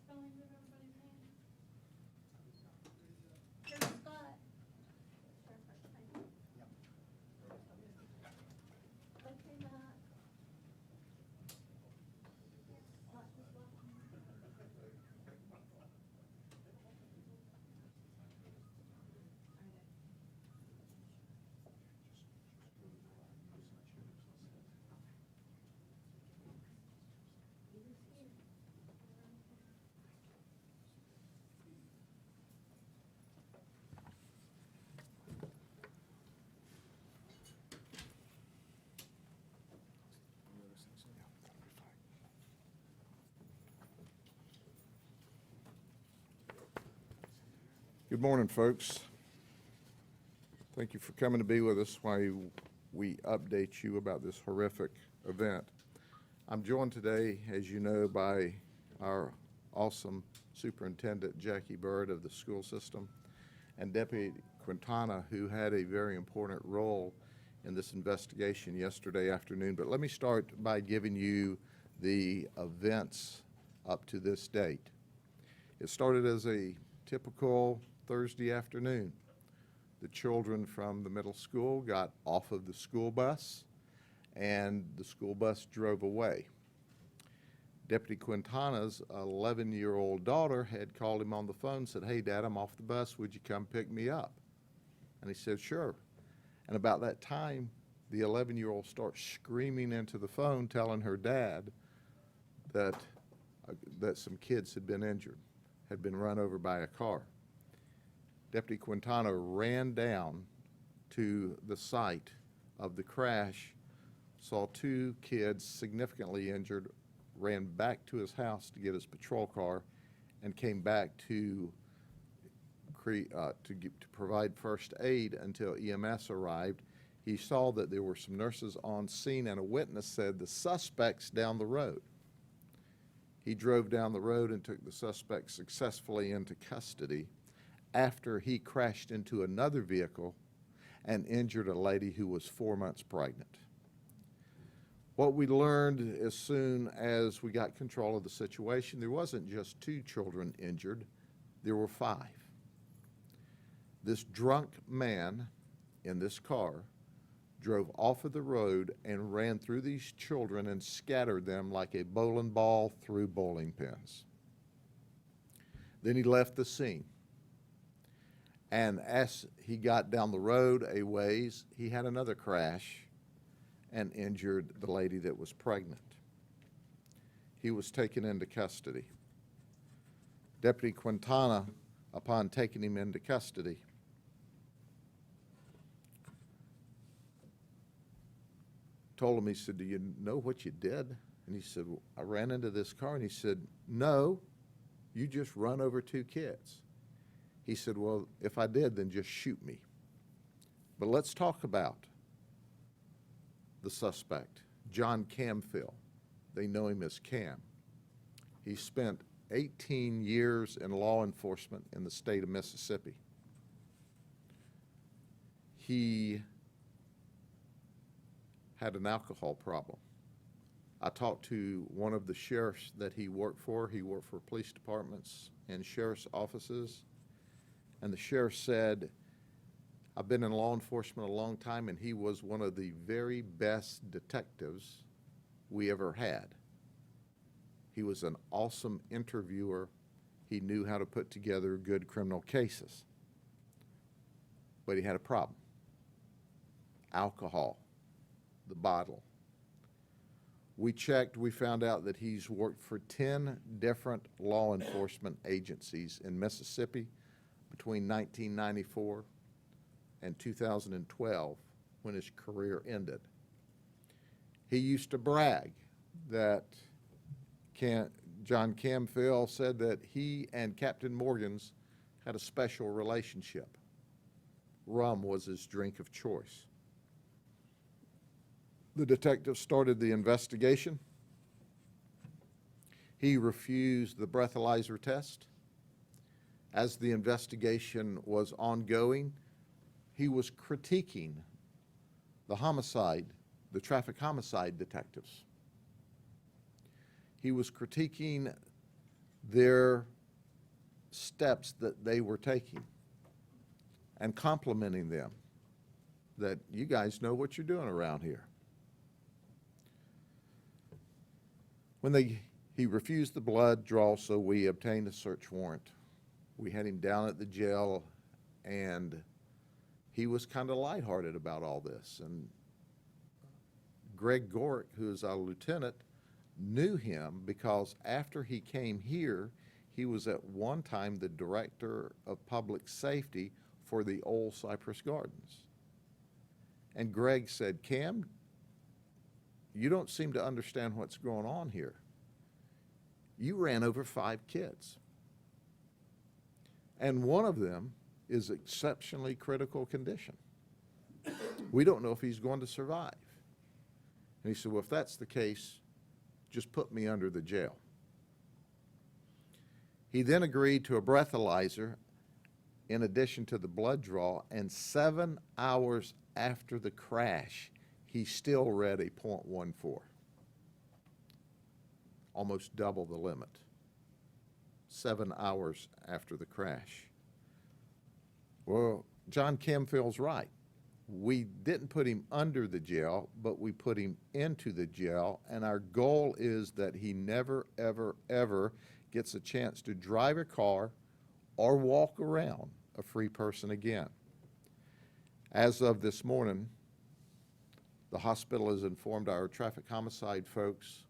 spelling of everybody's name? Sheriff Scott. Sheriff Scott. Yep. Okay, Matt. Not this one. Good morning, folks. Thank you for coming to be with us while we update you about this horrific event. I'm joined today, as you know, by our awesome Superintendent Jackie Bird of the school system and Deputy Quintana, who had a very important role in this investigation yesterday afternoon. But let me start by giving you the events up to this date. It started as a typical Thursday afternoon. The children from the middle school got off of the school bus and the school bus drove away. Deputy Quintana's 11-year-old daughter had called him on the phone and said, "Hey, Dad, I'm off the bus. Would you come pick me up?" And he said, "Sure." And about that time, the 11-year-old starts screaming into the phone, telling her dad that some kids had been injured, had been run over by a car. Deputy Quintana ran down to the site of the crash, saw two kids significantly injured, ran back to his house to get his patrol car, and came back to provide first aid until EMS arrived. He saw that there were some nurses on scene, and a witness said the suspect's down the road. He drove down the road and took the suspect successfully into custody after he crashed into another vehicle and injured a lady who was 4 months pregnant. What we learned as soon as we got control of the situation, there wasn't just 2 children injured, there were 5. This drunk man in this car drove off of the road and ran through these children and scattered them like a bowling ball through bowling pins. Then he left the scene. And as he got down the road a ways, he had another crash and injured the lady that was pregnant. He was taken into custody. Deputy Quintana, upon taking him into custody, told him, he said, "Do you know what you did?" And he said, "Well, I ran into this car." And he said, "No, you just run over 2 kids. He said, "Well, if I did, then just shoot me." But let's talk about the suspect, John Camfield. They know him as Cam. He spent 18 years in law enforcement in the state of Mississippi. He had an alcohol problem. I talked to one of the sheriffs that he worked for. He worked for police departments and sheriff's offices. And the sheriff said, "I've been in law enforcement a long time," and he was one of the very best detectives we ever had. He was an awesome interviewer. He knew how to put together good criminal cases. But he had a problem. Alcohol, the bottle. We checked, we found out that he's worked for 10 different law enforcement agencies in Mississippi between 1994 and 2012 when his career ended. He used to brag that John Camfield said that he and Captain Morgan's had a special relationship. Rum was his drink of choice. The detective started the investigation. He refused the breathalyzer test. As the investigation was ongoing, he was critiquing the traffic homicide detectives. He was critiquing their steps that they were taking and complimenting them that you guys know what you're doing around here. When he refused the blood draw, so we obtained a search warrant. We had him down at the jail, and he was kind of lighthearted about all this. And Greg Gorick, who is our lieutenant, knew him because after he came here, he was at one time the director of public safety for the old Cypress Gardens. And Greg said, Cam, you don't seem to understand what's going on here. You ran over 5 kids. And one of them is exceptionally critical condition. We don't know if he's going to survive. And he said, well, if that's the case, just put me under the jail. He then agreed to a breathalyzer in addition to the blood draw, and 7 hours after the crash, he still read a .14, almost double the limit. 7 hours after the crash. Well, John Camfield's right. We didn't put him under the jail, but we put him into the jail, and our goal is that he never, ever, ever gets a chance to drive a car or walk around a free person again. As of this morning, the hospital has informed our traffic homicide folks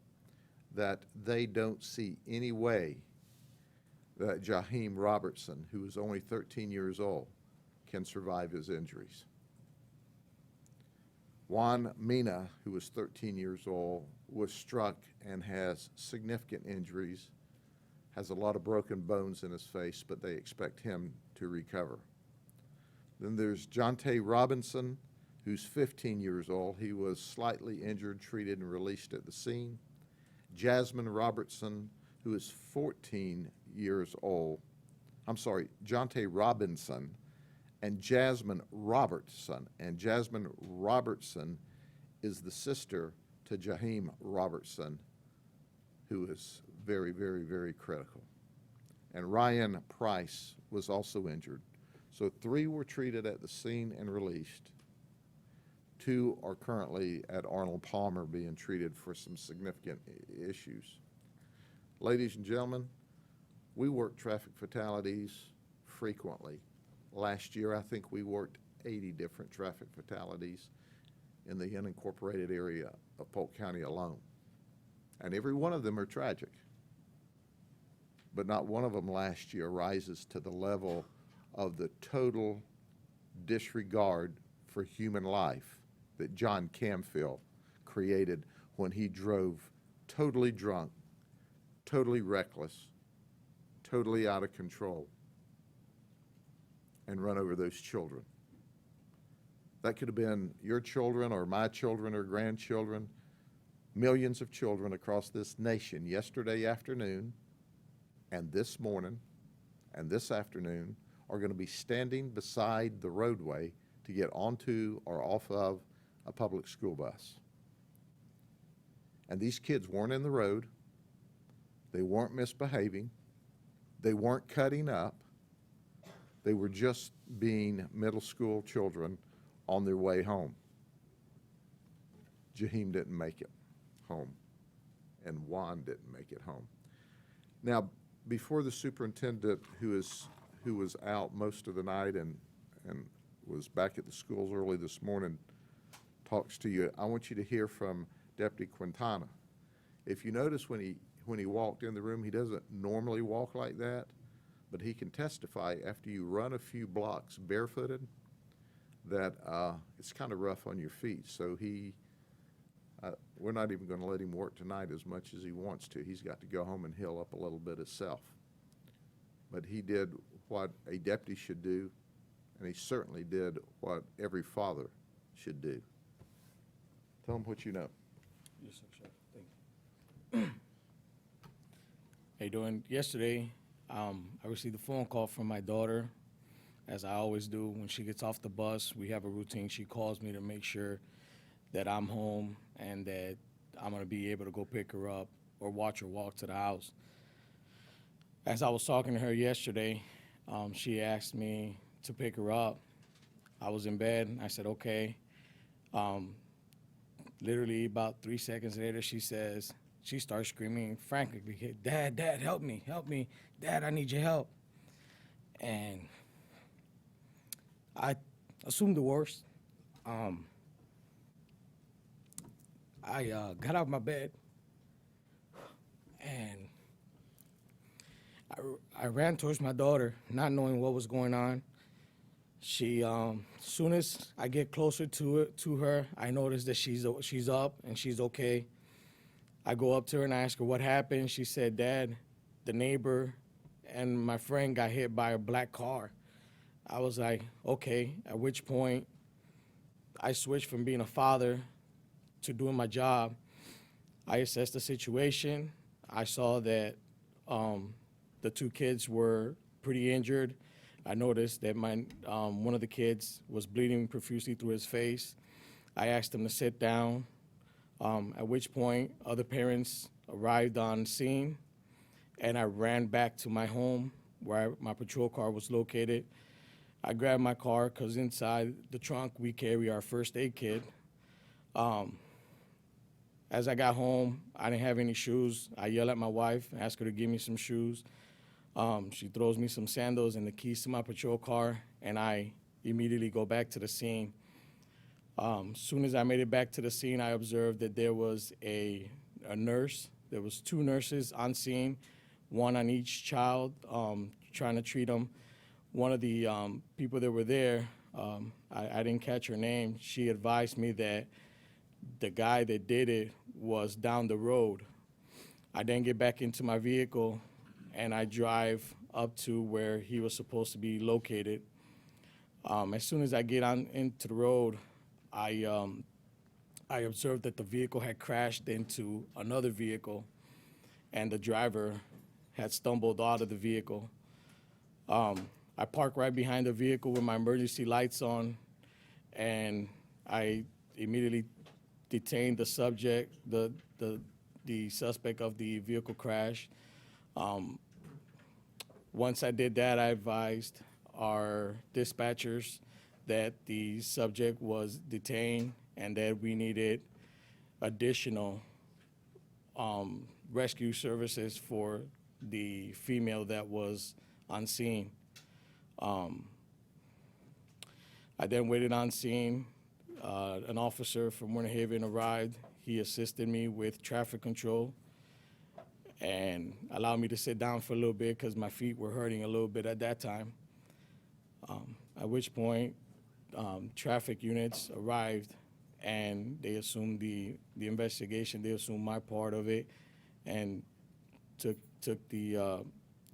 that they don't see any way that Jaheim Robertson, who is only 13 years old, can survive his injuries. Juan Mina, who was 13 years old, was struck and has significant injuries, has a lot of broken bones in his face, but they expect him to recover. Then there's Jonte Robinson, who's 15 years old. He was slightly injured, treated, and released at the scene. Jasmine Robertson, who is 14 years old. I'm sorry, Jonte Robinson and Jasmine Robertson. And Jasmine Robertson is the sister to Jaheim Robertson, who is very, very, very critical. And Ryan Price was also injured. So 3 were treated at the scene and released. 2 are currently at Arnold Palmer being treated for some significant issues. Ladies and gentlemen, we work traffic fatalities frequently. Last year, I think we worked 80 different traffic fatalities in the unincorporated area of Polk County alone. And every one of them are tragic. But not one of them last year rises to the level of the total disregard for human life that John Camfield created when he drove totally drunk, totally reckless, totally out of control, and run over those children. That could have been your children or my children or grandchildren, millions of children across this nation yesterday afternoon and this morning and this afternoon are going to be standing beside the roadway to get onto or off of a public school bus. And these kids weren't in the road. They weren't misbehaving. They weren't cutting up. They were just being middle school children on their way home. Jaheim didn't make it home, and Juan didn't make it home. Now, before the superintendent, who was out most of the night and was back at the schools early this morning, talks to you, I want you to hear from Deputy Quintana. If you notice when he walked in the room, he doesn't normally walk like that, but he can testify after you run a few blocks barefooted that it's kind of rough on your feet. So we're not even going to let him work tonight as much as he wants to. He's got to go home and heal up a little bit himself. But he did what a deputy should do, and he certainly did what every father should do. Tell him what you know. Yes, sir, Sheriff. Thank you. How you doing? Yesterday, I received a phone call from my daughter, as I always do. When she gets off the bus, we have a routine. She calls me to make sure that I'm home and that I'm going to be able to go pick her up or watch her walk to the house. As I was talking to her yesterday, she asked me to pick her up. I was in bed. I said, okay. Literally about 3 seconds later, she starts screaming frantically, Dad, Dad, help me, Dad, I need your help. And I assumed the worst. I got out of my bed and I ran towards my daughter, not knowing what was going on. She, soon as I get closer to her, I notice that she's up and she's okay. I go up to her and I ask her what happened. She said, Dad, the neighbor and my friend got hit by a black car. I was like, okay, at which point I switched from being a father to doing my job. I assessed the situation. I saw that the two kids were pretty injured. I noticed that one of the kids was bleeding profusely through his face. I asked him to sit down, at which point other parents arrived on scene, and I ran back to my home where my patrol car was located. I grabbed my car because inside the trunk we carry our first aid kit. As I got home, I didn't have any shoes. I yell at my wife, ask her to give me some shoes. She throws me some sandals and the keys to my patrol car, and I immediately go back to the scene. Soon as I made it back to the scene, I observed that there was a nurse. There was two nurses on scene, one on each child, trying to treat them. One of the people that were there, I didn't catch her name. She advised me that the guy that did it was down the road. I then get back into my vehicle and I drive up to where he was supposed to be located. As soon as I get on into the road, I observed that the vehicle had crashed into another vehicle and the driver had stumbled out of the vehicle. I parked right behind the vehicle with my emergency lights on, and I immediately detained the subject, the suspect of the vehicle crash. Once I did that, I advised our dispatchers that the subject was detained and that we needed additional rescue services for the female that was on scene. I then waited on scene. An officer from Winter Haven arrived. He assisted me with traffic control and allowed me to sit down for a little bit because my feet were hurting a little bit at that time. At which point, traffic units arrived and they assumed the investigation. They assumed my part of it and took the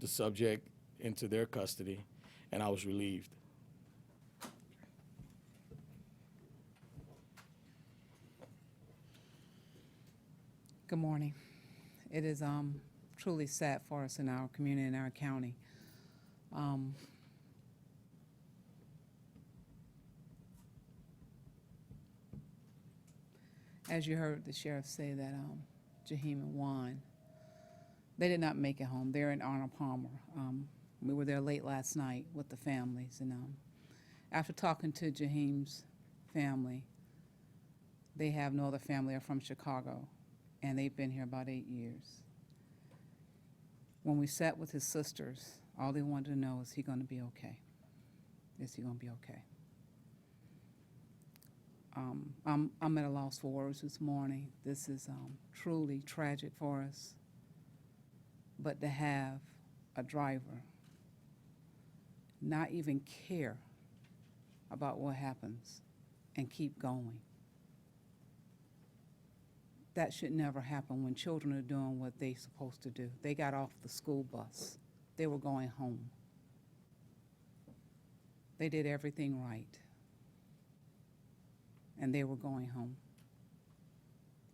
subject into their custody, and I was relieved. Good morning. It is truly sad for us in our community and our county. As you heard the sheriff say that Jaheim and Juan, they did not make it home. They're in Arnold Palmer. We were there late last night with the families, and after talking to Jaheim's family, they have no other family. They're from Chicago, and they've been here about 8 years. When we sat with his sisters, all they wanted to know is he going to be okay? Is he going to be okay? I'm at a loss for words this morning. This is truly tragic for us. But to have a driver not even care about what happens and keep going, that should never happen when children are doing what they're supposed to do. They got off the school bus. They were going home. They did everything right. And they were going home.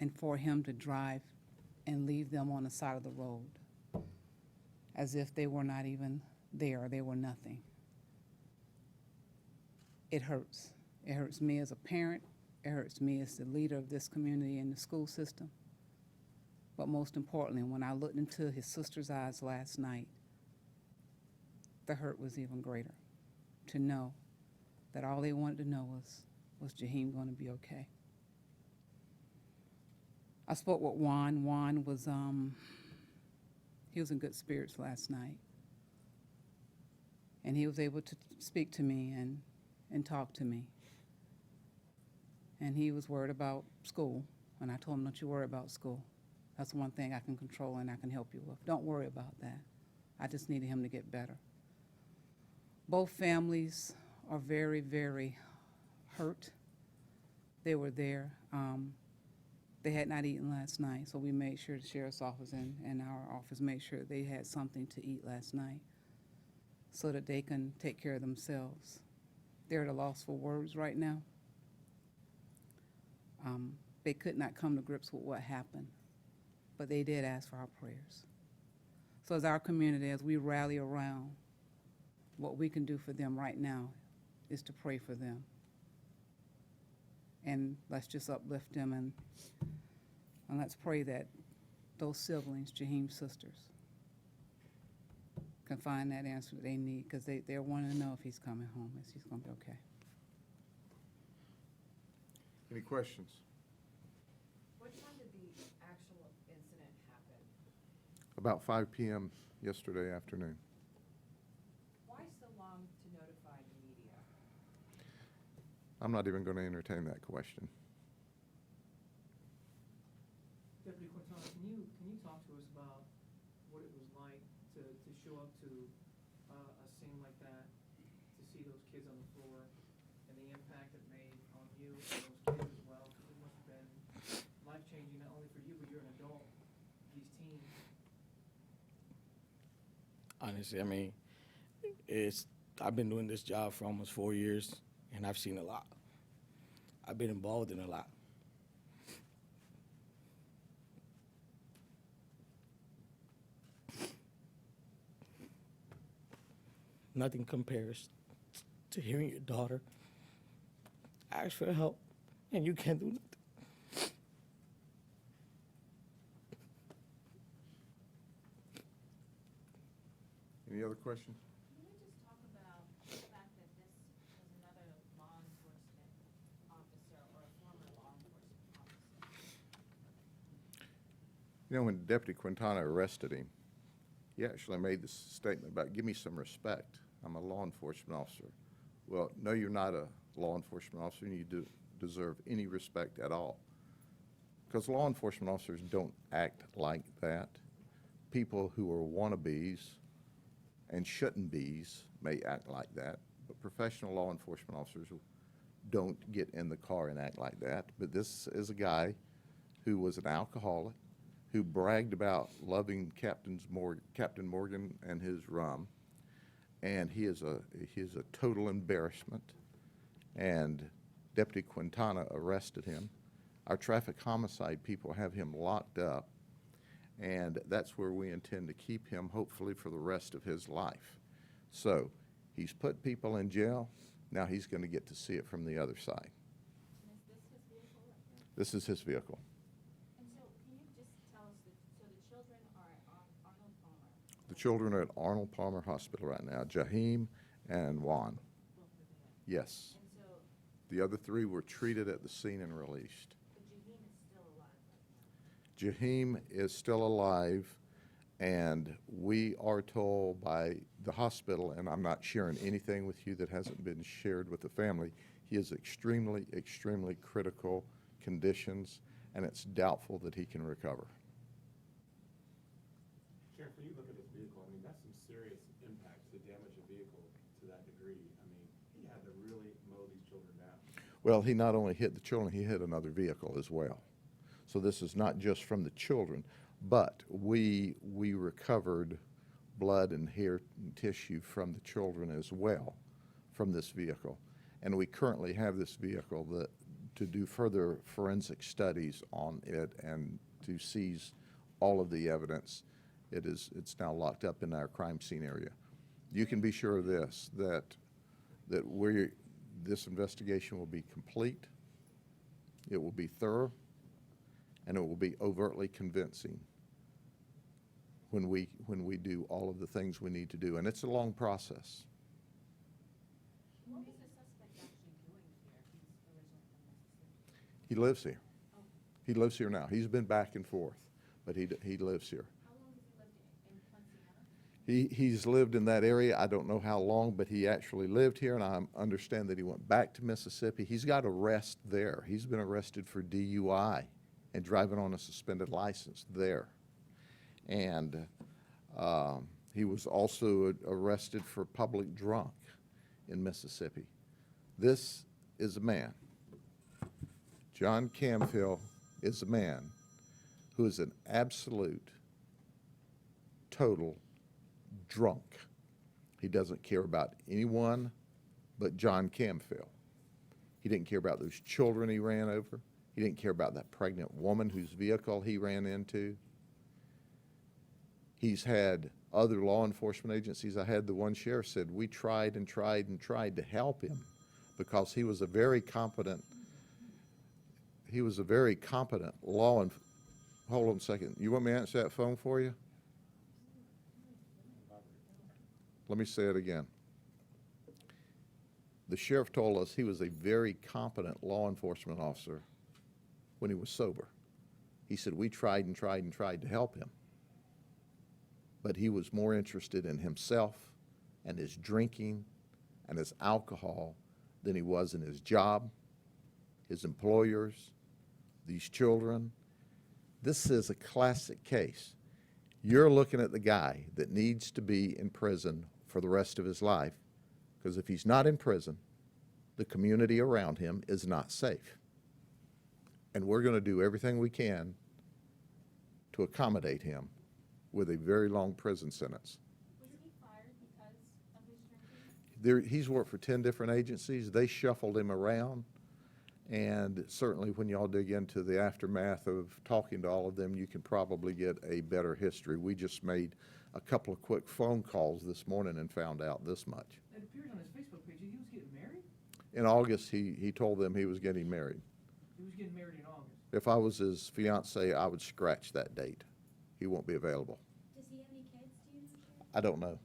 And for him to drive and leave them on the side of the road as if they were not even there, they were nothing. It hurts. It hurts me as a parent. It hurts me as the leader of this community and the school system. But most importantly, when I looked into his sister's eyes last night, the hurt was even greater, to know that all they wanted to know was Jaheim going to be okay. I spoke with Juan. Juan was, he was in good spirits last night. And he was able to speak to me and talk to me. And he was worried about school. And I told him, don't you worry about school. That's one thing I can control and I can help you with. Don't worry about that. I just needed him to get better. Both families are very, very hurt. They were there. They had not eaten last night, so we made sure the sheriff's office and our office made sure they had something to eat last night so that they can take care of themselves. They're at a loss for words right now. They could not come to grips with what happened, but they did ask for our prayers. So as our community, as we rally around, what we can do for them right now is to pray for them. And let's just uplift them and let's pray that those siblings, Jaheim's sisters, can find that answer that they need, because they're wanting to know if he's coming home, if he's going to be okay. Any questions? What time did the actual incident happen? About 5 p.m. yesterday afternoon. Why so long to notify the media? I'm not even going to entertain that question. Deputy Quintana, can you talk to us about what it was like to show up to a scene like that, to see those kids on the floor, and the impact it made on you and those kids as well? Because it must have been life-changing, not only for you, but you're an adult, these teens. Honestly, I mean, I've been doing this job for almost 4 years, and I've seen a lot. I've been involved in a lot. Nothing compares to hearing your daughter ask for help, and you can't do nothing. Any other questions? Can you just talk about the fact that this was another law enforcement officer or a former law enforcement officer? You know, when Deputy Quintana arrested him, he actually made this statement about, give me some respect. I'm a law enforcement officer. Well, no, you're not a law enforcement officer, and you deserve any respect at all. Because law enforcement officers don't act like that. People who are wannabes and shouldn't be's may act like that, but professional law enforcement officers don't get in the car and act like that. But this is a guy who was an alcoholic, who bragged about loving Captain Morgan and his rum, and he is a total embarrassment. And Deputy Quintana arrested him. Our traffic homicide people have him locked up, and that's where we intend to keep him, hopefully for the rest of his life. So he's put people in jail. Now he's going to get to see it from the other side. And is this his vehicle right here? This is his vehicle. And so can you just tell us, so the children are at Arnold Palmer? The children are at Arnold Palmer Hospital right now, Jaheim and Juan. Both of them. Yes. And so, The other three were treated at the scene and released. but Jaheim is still alive right now? Jaheim is still alive, and we are told by the hospital, and I'm not sharing anything with you that hasn't been shared with the family, he is extremely, extremely critical conditions, and it's doubtful that he can recover. Sheriff, when you look at this vehicle, I mean, that's some serious impact to damage a vehicle to that degree. I mean, he had to really mow these children down. Well, he not only hit the children, he hit another vehicle as well. So this is not just from the children, but we recovered blood and hair and tissue from the children as well from this vehicle. And we currently have this vehicle to do further forensic studies on it and to seize all of the evidence. It's now locked up in our crime scene area. You can be sure of this, that this investigation will be complete, it will be thorough, and it will be overtly convincing. when we do all of the things we need to do, and it's a long process. What was the suspect actually doing here if he's originally from Mississippi? He lives here. He lives here now. He's been back and forth, but he lives here. How long has he lived in Poinciana? He's lived in that area. I don't know how long, but he actually lived here, and I understand that he went back to Mississippi. He's got arrest there. He's been arrested for DUI and driving on a suspended license there. And he was also arrested for public drunk in Mississippi. This is a man. John Camfield is a man who is an absolute, total drunk. He doesn't care about anyone but John Camfield. He didn't care about those children he ran over. He didn't care about that pregnant woman whose vehicle he ran into. He's had other law enforcement agencies. I had the one sheriff said, we tried and tried and tried to help him because he was a very competent law enforcement. Hold on a second. You want me to answer that phone for you? Let me say it again. The sheriff told us he was a very competent law enforcement officer when he was sober. He said, we tried and tried and tried to help him. But he was more interested in himself and his drinking and his alcohol than he was in his job, his employers, these children. This is a classic case. You're looking at the guy that needs to be in prison for the rest of his life, because if he's not in prison, the community around him is not safe. And we're going to do everything we can to accommodate him with a very long prison sentence. Was he fired because of his drinking? He's worked for 10 different agencies. They shuffled him around. And certainly when y'all dig into the aftermath of talking to all of them, you can probably get a better history. We just made a couple of quick phone calls this morning and found out this much. It appears on his Facebook page that he was getting married. In August, he told them he was getting married. He was getting married in August. If I was his fiance, I would scratch that date. He won't be available. Does he have any kids, do you know? I don't know.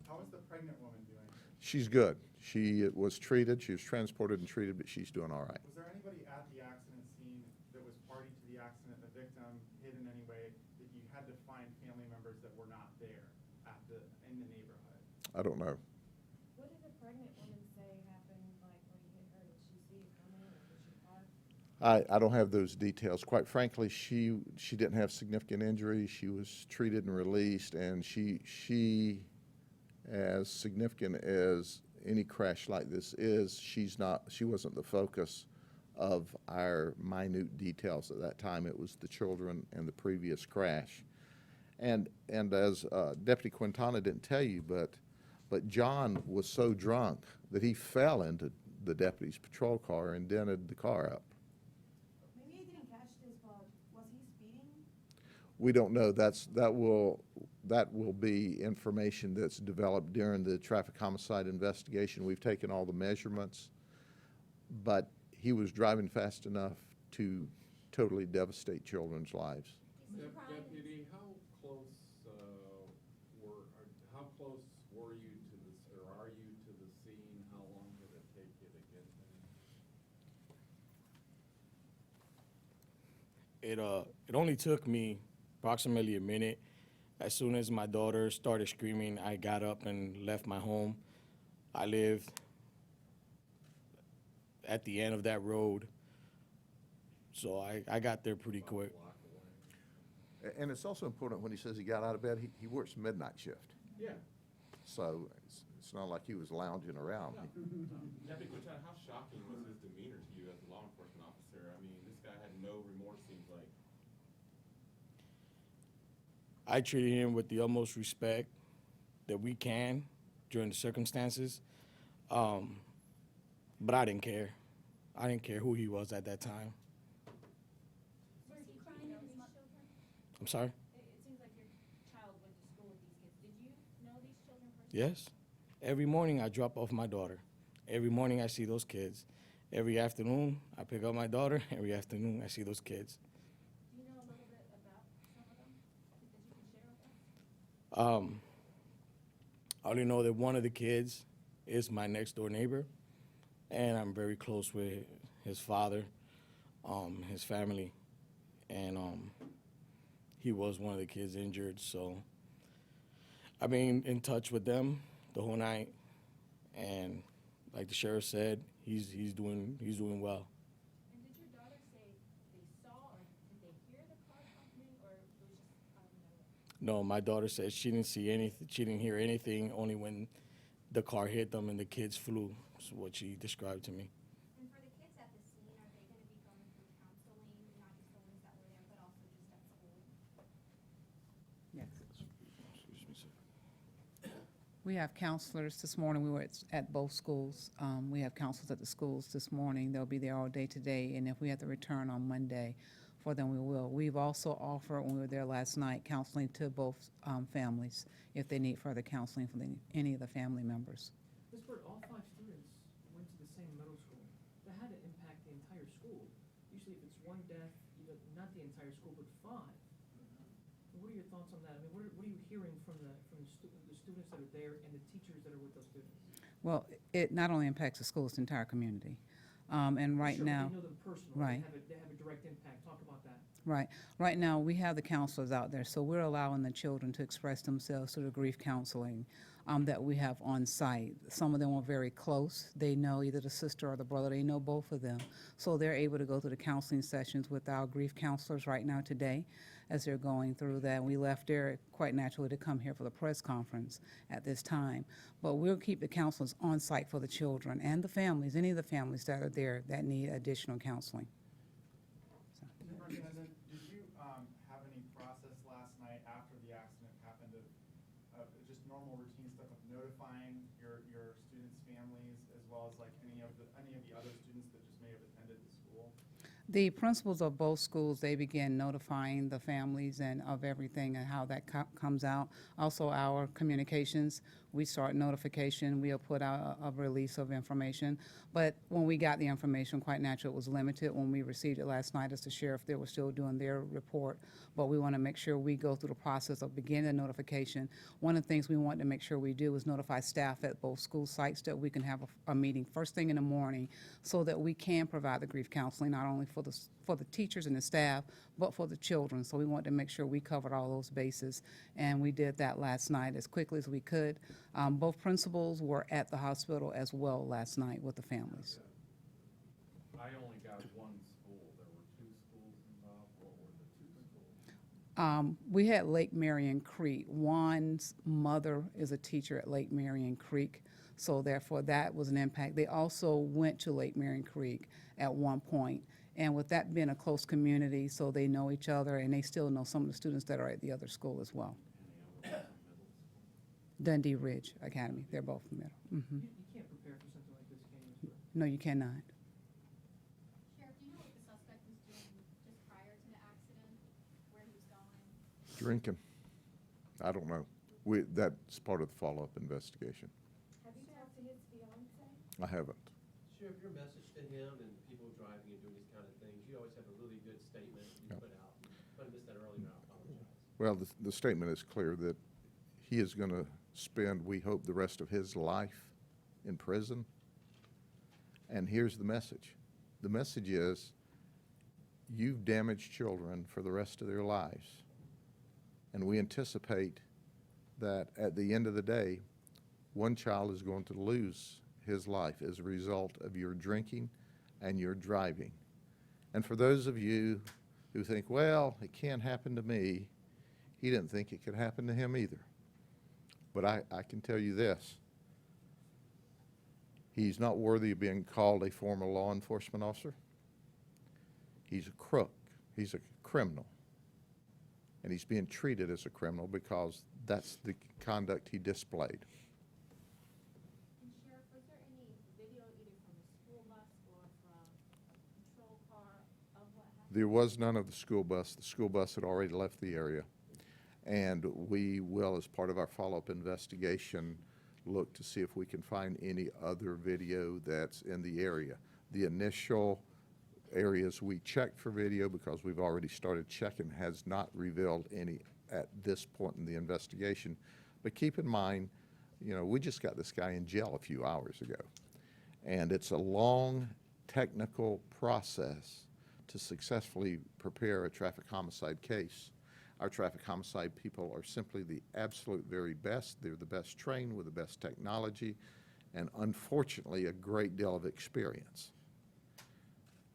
How is the pregnant woman doing? She's good. She was treated, she was transported and treated, but she's doing all right. Was there anybody at the accident scene that was party to the accident, the victim, hid in any way, that you had to find family members that were not there in the neighborhood? I don't know. What did the pregnant woman say happened, like, when you hit her? Did she see it coming, or did she park? I don't have those details. Quite frankly, she didn't have significant injuries. She was treated and released, and she as significant as any crash like this is, she wasn't the focus of our minute details at that time. It was the children and the previous crash. And as Deputy Quintana didn't tell you, but John was so drunk that he fell into the deputy's patrol car and dented the car up. Maybe he didn't catch this, but was he speeding? We don't know. That will be information that's developed during the traffic homicide investigation. We've taken all the measurements, but he was driving fast enough to totally devastate children's lives. Deputy, how close were you to this, or are you to the scene? How long did it take you to get there? It only took me approximately a minute. As soon as my daughter started screaming, I got up and left my home. I lived at the end of that road, so I got there pretty quick. And it's also important when he says he got out of bed, he works midnight shift. Yeah. So it's not like he was lounging around. Deputy Quintana, how shocking was his demeanor to you as a law enforcement officer? I mean, this guy had no remorse, seems like. I treated him with the utmost respect that we can during the circumstances, but I didn't care. I didn't care who he was at that time. Was he crying at his children? I'm sorry? It seems like your child went to school with these kids. Did you know these children personally? Yes. Every morning I drop off my daughter. Every morning I see those kids. Every afternoon I pick up my daughter. Every afternoon I see those kids. Do you know a little bit about some of them that you can share with us? I only know that one of the kids is my next door neighbor, and I'm very close with his father, his family, and he was one of the kids injured. So I've been in touch with them the whole night, and like the sheriff said, he's doing well. And did your daughter say they saw or did they hear the car coming or it was just out of nowhere? No, my daughter said she didn't see anything. She didn't hear anything. Only when the car hit them and the kids flew. Is what she described to me. And for the kids at the scene, are they gonna be going through counseling, not just the ones that were there, but also just at school? Yes. Excuse me, sir. We have counselors this morning. We were at both schools. We have counselors at the schools this morning. They'll be there all day today, and if we have to return on Monday for them, we will. We've also offered, when we were there last night, counseling to both families if they need further counseling for any of the family members. Ms. Bird, all 5 students went to the same middle school. That had to impact the entire school. Usually if it's one death, not the entire school, but 5. What are your thoughts on that? I mean, what are you hearing from the students that are there and the teachers that are with those students? Well, it not only impacts the school, it's the entire community. And right Sure, now, but you know them personally. right. They have a direct impact. Talk about that. right, right now, we have the counselors out there, so we're allowing the children to express themselves through the grief counseling that we have on site. Some of them are very close. They know either the sister or the brother. They know both of them. So they're able to go through the counseling sessions with our grief counselors right now today as they're going through that. We left there quite naturally to come here for the press conference at this time. But we'll keep the counselors on site for the children and the families, any of the families that are there that need additional counseling. Superintendent, did you have any process last night after the accident happened of just normal routine stuff of notifying your students' families as well as like any of the other students that just may have attended the school? The principals of both schools, they begin notifying the families and of everything and how that comes out. Also, our communications, we start notification, we'll put out a release of information. But when we got the information, quite natural, it was limited. When we received it last night as the sheriff, they were still doing their report. But we want to make sure we go through the process of beginning the notification. One of the things we want to make sure we do is notify staff at both school sites that we can have a meeting first thing in the morning so that we can provide the grief counseling, not only for the teachers and the staff, but for the children. So we want to make sure we covered all those bases, and we did that last night as quickly as we could. Both principals were at the hospital as well last night with the families. I only got one school. There were 2 schools involved. What were the 2 schools? We had Lake Marion Creek. Juan's mother is a teacher at Lake Marion Creek, so therefore that was an impact. They also went to Lake Marion Creek at one point. And with that being a close community, so they know each other, and they still know some of the students that are at the other school as well. Any other middle school? Dundee Ridge Academy, they're both middle. You can't prepare for something like this, can you, Ms. Bird? No, you cannot. Sheriff, do you know what the suspect was doing just prior to the accident, where he was going? Drinking. I don't know. That's part of the follow-up investigation. Have you talked to his fiance? I haven't. Sheriff, your message to him and people driving and doing these kind of things, you always have a really good statement you Yeah. put out. If I missed that earlier, I apologize. Well, the statement is clear that he is going to spend, we hope, the rest of his life in prison. And here's the message. The message is, you've damaged children for the rest of their lives. And we anticipate that at the end of the day, one child is going to lose his life as a result of your drinking and your driving. And for those of you who think, well, it can't happen to me, he didn't think it could happen to him either. But I can tell you this. He's not worthy of being called a former law enforcement officer. He's a crook. He's a criminal. And he's being treated as a criminal because that's the conduct he displayed. And Sheriff, was there any video either from the school bus or from a patrol car of what happened? There was none of the school bus. The school bus had already left the area. And we will, as part of our follow-up investigation, look to see if we can find any other video that's in the area. The initial areas we checked for video, because we've already started checking, has not revealed any at this point in the investigation. But keep in mind, you know, we just got this guy in jail a few hours ago. And it's a long technical process to successfully prepare a traffic homicide case. Our traffic homicide people are simply the absolute very best. They're the best trained with the best technology and unfortunately a great deal of experience.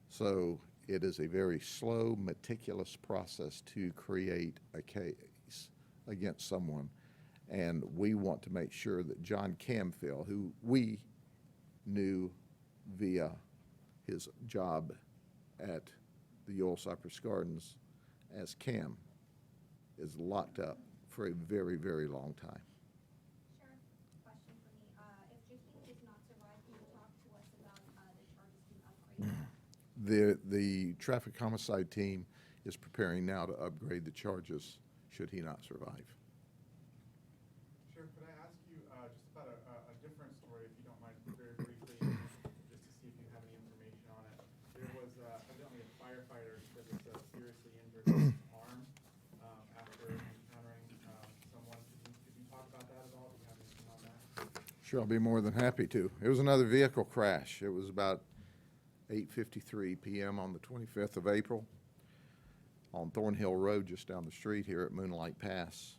So it is a very slow, meticulous process to create a case against someone. And we want to make sure that John Camfield, who we knew via his job at the Oil Cypress Gardens as Cam, is locked up for a very, very long time. Sheriff, question for me. If Jakeem does not survive, can you talk to us about the charges being upgraded? The traffic homicide team is preparing now to upgrade the charges should he not survive. Sheriff, could I ask you just about a different story, if you don't mind, very briefly, just to see if you have any information on it. There was evidently a firefighter that was seriously injured in his arm after encountering someone. Could you talk about that at all? Do you have anything on that? Sure, I'll be more than happy to. It was another vehicle crash. It was about 8:53 p.m. on the 25th of April on Thornhill Road, just down the street here at Moonlight Pass.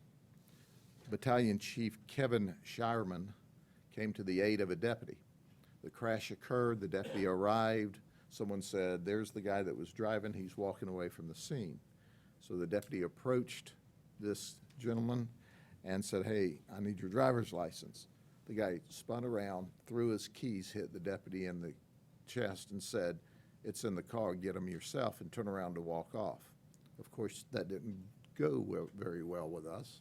Battalion Chief Kevin Shireman came to the aid of a deputy. The crash occurred, the deputy arrived, someone said, "There's the guy that was driving, he's walking away from the scene." So the deputy approached this gentleman and said, "Hey, I need your driver's license." The guy spun around, threw his keys, hit the deputy in the chest and said, "It's in the car, get them yourself," and turned around to walk off. Of course, that didn't go very well with us.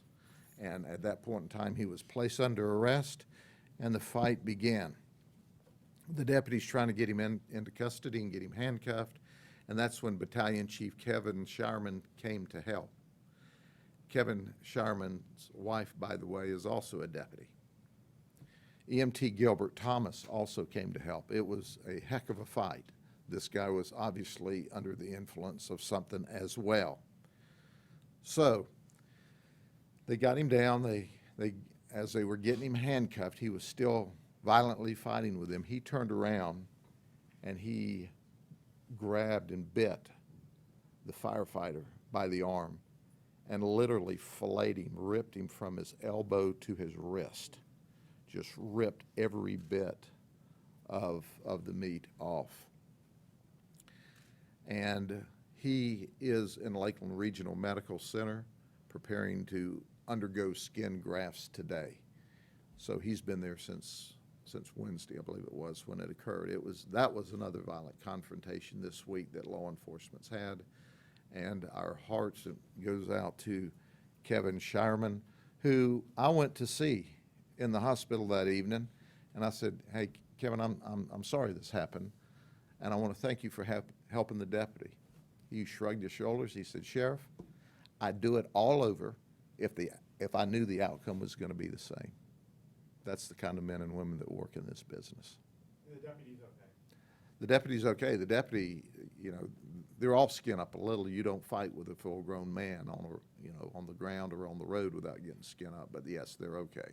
And at that point in time, he was placed under arrest, and the fight began. The deputy's trying to get him into custody and get him handcuffed, and that's when Battalion Chief Kevin Shireman came to help. Kevin Shireman's wife, by the way, is also a deputy. EMT Gilbert Thomas also came to help. It was a heck of a fight. This guy was obviously under the influence of something as well. So they got him down. As they were getting him handcuffed, he was still violently fighting with them. He turned around and he grabbed and bit the firefighter by the arm and literally filleted him, ripped him from his elbow to his wrist. Just ripped every bit of the meat off. And he is in Lakeland Regional Medical Center preparing to undergo skin grafts today. So he's been there since Wednesday, I believe it was, when it occurred. That was another violent confrontation this week that law enforcement's had. And our hearts goes out to Kevin Shireman, who I went to see in the hospital that evening, and I said, "Hey, Kevin, I'm sorry this happened, and I want to thank you for helping the deputy." He shrugged his shoulders. He said, "Sheriff, I'd do it all over if I knew the outcome was going to be the same." That's the kind of men and women that work in this business. The deputy's okay. The deputy's okay. The deputy, you know, they're all skin up a little. You don't fight with a full-grown man on the ground or on the road without getting skin up. But yes, they're okay.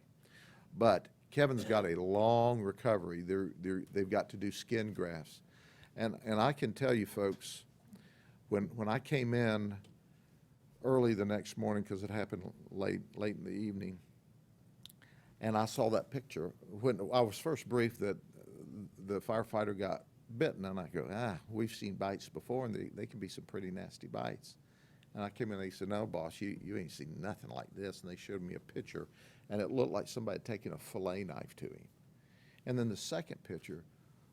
But Kevin's got a long recovery. They've got to do skin grafts. And I can tell you folks, when I came in early the next morning, because it happened late in the evening, and I saw that picture, when I was first briefed that the firefighter got bitten, and I go, we've seen bites before, and they can be some pretty nasty bites. And I came in and they said, "No, boss, you ain't seen nothing like this." And they showed me a picture, and it looked like somebody had taken a fillet knife to him. And then the second picture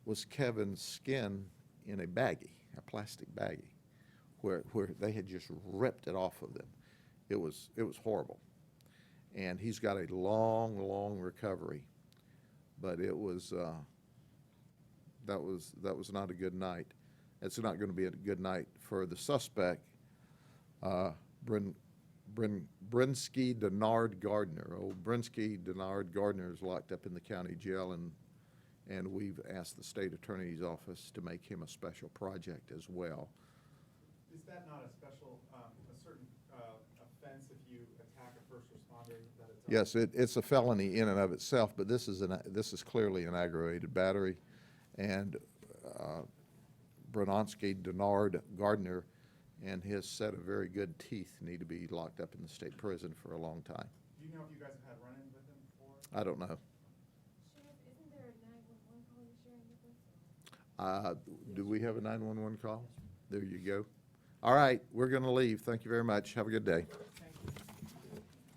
was Kevin's skin in a baggie, a plastic baggie, where they had just ripped it off of them. It was horrible. And he's got a long recovery, but it was that was not a good night. It's not going to be a good night for the suspect, Brinsky Denard Gardner. Old Brinsky Denard Gardner is locked up in the county jail, and we've asked the state attorney's office to make him a special project as well. Is that not a special, a certain offense if Yes, it's a felony in and of itself, but this is clearly an aggravated battery. And Brononsky, Denard, Gardner, and his set of very good teeth need to be locked up in the state prison for a long time. Do you know if you guys have had run-ins with him before? I don't know. Sheriff, isn't there a 911 call you're sharing with us? Do we have a 911 call? There you go. All right, we're going to leave. Thank you very much. Have a good day.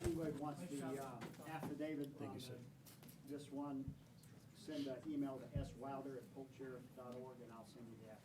Anybody wants the affidavit on this one, send an email to swilder@polksheriff.org and I'll send you the affidavit.